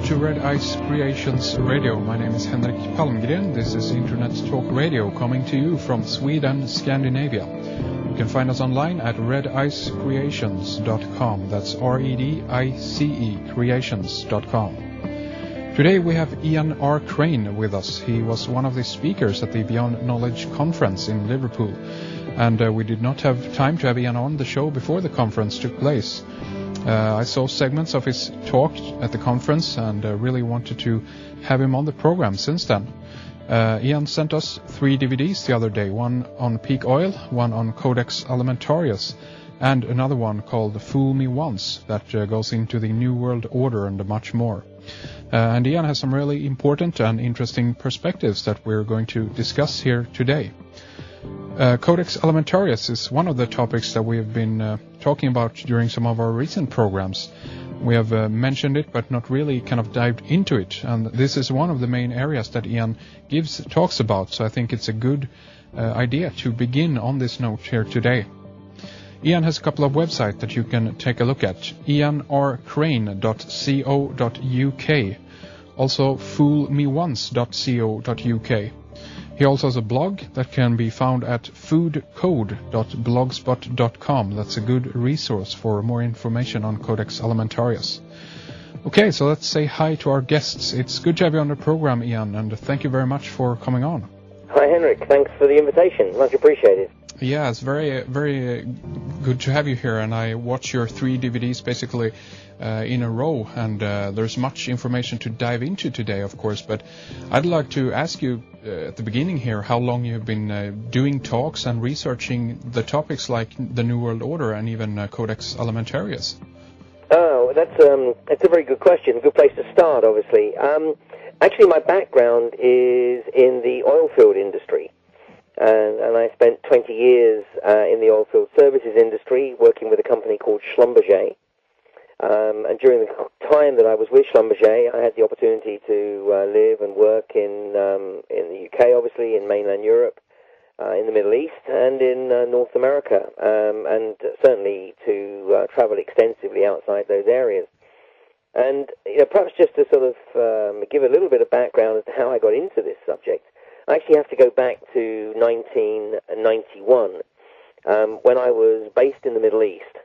to Red Ice Creations Radio. My name is Henrik Palmgren. This is Internet Talk Radio coming to you from Sweden, Scandinavia. You can find us online at redicecreations.com. That's REDICE creations.com. Today we have Ian R. Crane with us. He was one of the speakers at the Beyond Knowledge conference in Liverpool. And we did not have time to have Ian on the show before the conference took place. I saw segments of his talk at the conference and really wanted to have him on the program since then. Ian sent us 3 DVDs the other day, one on peak oil, one on Codex Alimentarius, and another one called Fool Me Once that goes into the New World Order and much more. And Ian has some really important and interesting perspectives that we're going to discuss here today. Codex Alimentarius is one of the topics that we have been talking about during some of our recent programs. We have mentioned it, but not really kind of dived into it. And this is one of the main areas that Ian talks about. So I think it's a good idea to begin on this note here today. Ian has a couple of websites that you can take a look at. ianrcrane.co.uk. Also foolmeonce.co.uk. He also has a blog that can be found at foodcode.blogspot.com. That's a good resource for more information on Codex Alimentarius. Okay, so let's say hi to our guests. It's good to have you on the program, Ian, and thank you very much for coming on. Hi, Henrik. Thanks for the invitation. Much appreciated. Yeah, it's very, very good to have you here, and I watch your 3 DVDs basically in a row, and there's much information to dive into today, of course, but I'd like to ask you at the beginning here how long you've been doing talks and researching the topics like the New World Order and even Codex Alimentarius. Oh, that's a very good question. A good place to start, obviously. Actually, my background is in the oil field industry. And I spent 20 years in the oil field services industry working with a company called Schlumberger. And during the time that I was with Schlumberger, I had the opportunity to live and work in the UK, obviously, in mainland Europe, in the Middle East, and in North America, and certainly to travel extensively outside those areas. And perhaps just to sort of give a little bit of background as to how I got into this subject, I actually have to go back to 1991, when I was based in the Middle East,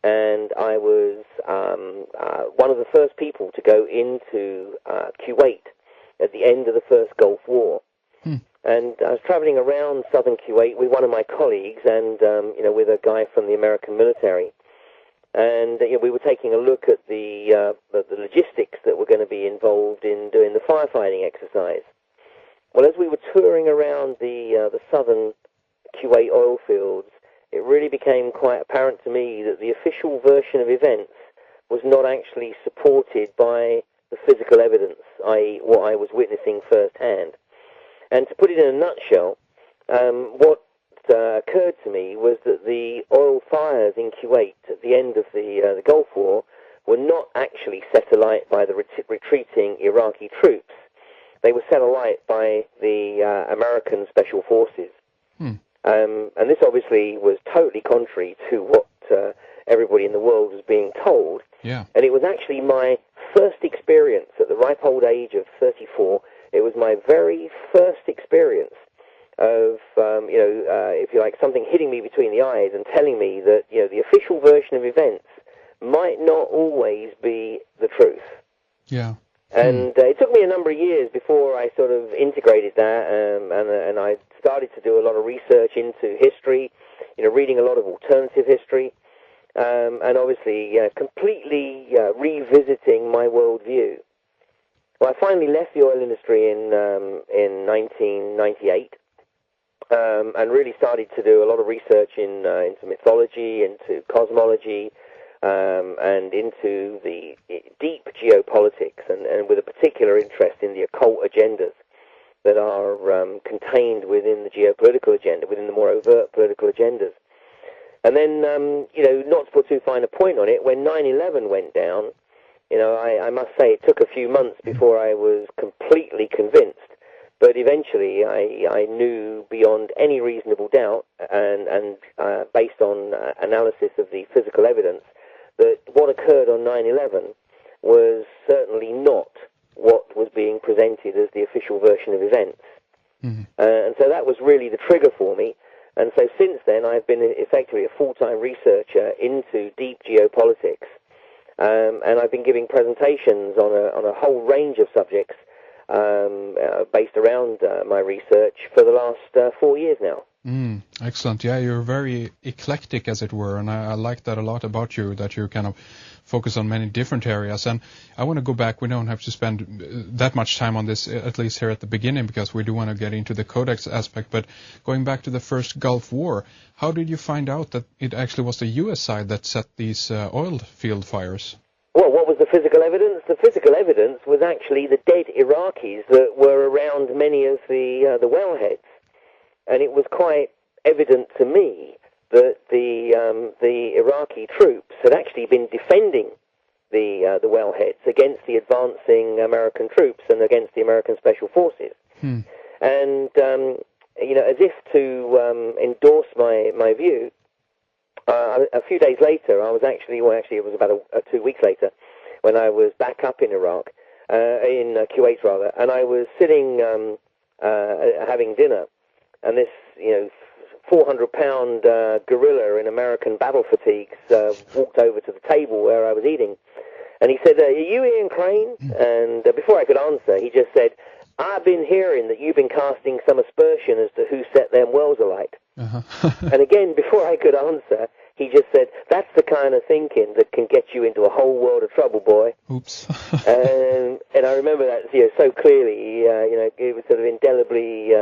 and I was one of the first people to go into Kuwait at the end of the first Gulf War. And I was traveling around southern Kuwait with one of my colleagues and, with a guy from the American military. And we were taking a look at the logistics that were going to be involved in doing the firefighting exercise. Well, as we were touring around the southern Kuwait oil fields, it really became quite apparent to me that the official version of events was not actually supported by the physical evidence, i.e. what I was witnessing firsthand. And to put it in a nutshell, what occurred to me was that the oil fires in Kuwait at the end of the Gulf War were not actually set alight by the retreating Iraqi troops. They were set alight by the American Special Forces. And this obviously was totally contrary to what everybody in the world was being told. Yeah. And it was actually my first experience at the ripe old age of 34. It was my very first experience of, if you like, something hitting me between the eyes and telling me that, the official version of events might not always be the truth. Yeah. And it took me a number of years before I sort of integrated that, and I started to do a lot of research into history, reading a lot of alternative history, and obviously completely revisiting my worldview. Well, I finally left the oil industry in 1998, and really started to do a lot of research into mythology, into cosmology, and into the deep geopolitics, and with a particular interest in the occult agendas that are contained within the geopolitical agenda, within the more overt political agendas. And then, not to put too fine a point on it, when 9/11 went down, I must say it took a few months before I was completely convinced. But eventually, I knew beyond any reasonable doubt, and based on analysis of the physical evidence, that what occurred on 9/11 was certainly not what was being presented as the official version of events. Mm-hmm. And so that was really the trigger for me. And so since then, I've been effectively a full-time researcher into deep geopolitics. And I've been giving presentations on a whole range of subjects based around my research for the last 4 years now. Excellent. Yeah, you're very eclectic, as it were, and I like that a lot about you, that you kind of focus on many different areas. And I want to go back. We don't have to spend that much time on this, at least here at the beginning, because we do want to get into the Codex aspect. But going back to the first Gulf War, how did you find out that it actually was the U.S. side that set these oil field fires? Well, what was the physical evidence? The physical evidence was actually the dead Iraqis that were around many of the wellheads. And it was quite evident to me that the Iraqi troops had actually been defending the wellheads against the advancing American troops and against the American Special Forces. And, as if to endorse my view, a few days later, I was actually, it was about 2 weeks later, when I was back up in Iraq, in Kuwait rather, and I was sitting having dinner. And this, 400-pound gorilla in American battle fatigues walked over to the table where I was eating. And he said, "Are you Ian Crane?" And before I could answer, he just said, "I've been hearing that you've been casting some aspersion as to who set them wells alight." And again, before I could answer, he just said, "That's the kind of thinking that can get you into a whole world of trouble, boy." Oops. And I remember that so clearly. It was sort of indelibly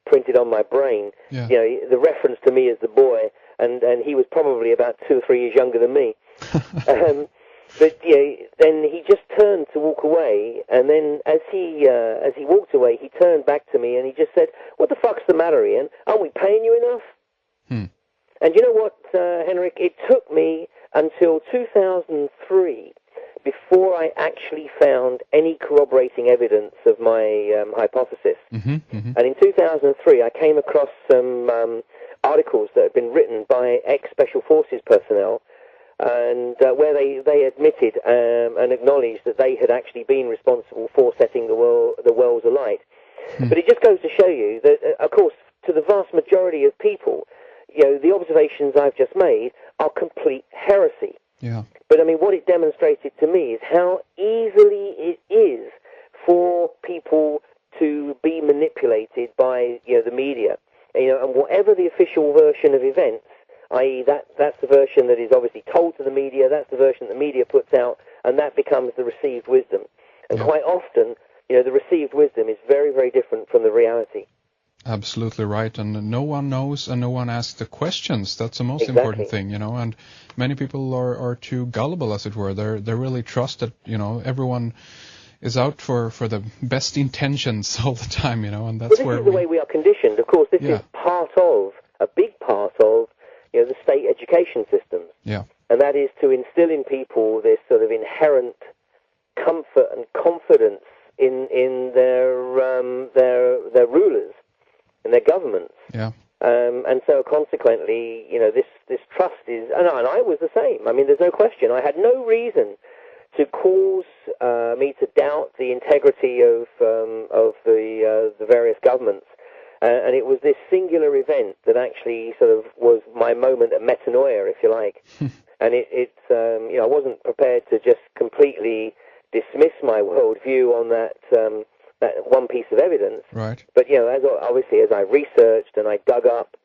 printed on my brain. Yeah. The reference to me as the boy, and he was probably about 2 or 3 years younger than me. But then he just turned to walk away, and then as he walked away, he turned back to me and he just said, "What the fuck's the matter, Ian? Aren't we paying you enough?" And you know what, Henrik? It took me until 2003 before I actually found any corroborating evidence of my hypothesis. And in 2003, I came across some articles that had been written by ex-Special Forces personnel, and where they admitted and acknowledged that they had actually been responsible for setting the wells alight. But it just goes to show you that, of course, to the vast majority of people, the observations I've just made are complete heresy. Yeah. But, what it demonstrated to me is how easily it is for people to be manipulated by, the media. And whatever the official version of events, i.e. that's the version that is obviously told to the media, that's the version that the media puts out, and that becomes the received wisdom. And quite often, the received wisdom is very, very different from the reality. Absolutely right, and no one knows and no one asks the questions. That's the most important thing, and many people are too gullible, as it were. They really trust that, everyone is out for the best intentions all the time, and that's where this is the way we are conditioned. Of course, this is a big part of, the state education systems. Yeah. And that is to instill in people this sort of inherent comfort and confidence in their rulers and their governments. Yeah. And so consequently, this trust is, and I was the same. There's no question. I had no reason to cause me to doubt the integrity of the various governments. And it was this singular event that actually sort of was my moment of metanoia, if you like. And I wasn't prepared to just completely dismiss my worldview on that one piece of evidence. Right. But as I researched and I dug up,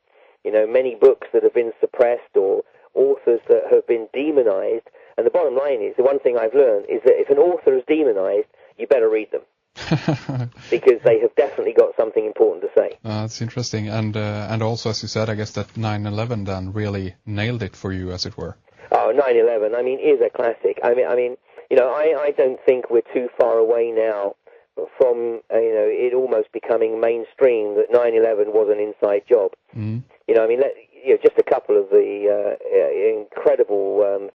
many books that have been suppressed or authors that have been demonized. And the bottom line is, the one thing I've learned is that if an author is demonized, you better read them. Because they have definitely got something important to say. That's interesting. And also, as you said, I guess that 9/11 then really nailed it for you, as it were. Oh, 9/11, is a classic. I don't think we're too far away now from, it almost becoming mainstream that 9/11 was an inside job. Mm. Just a couple of the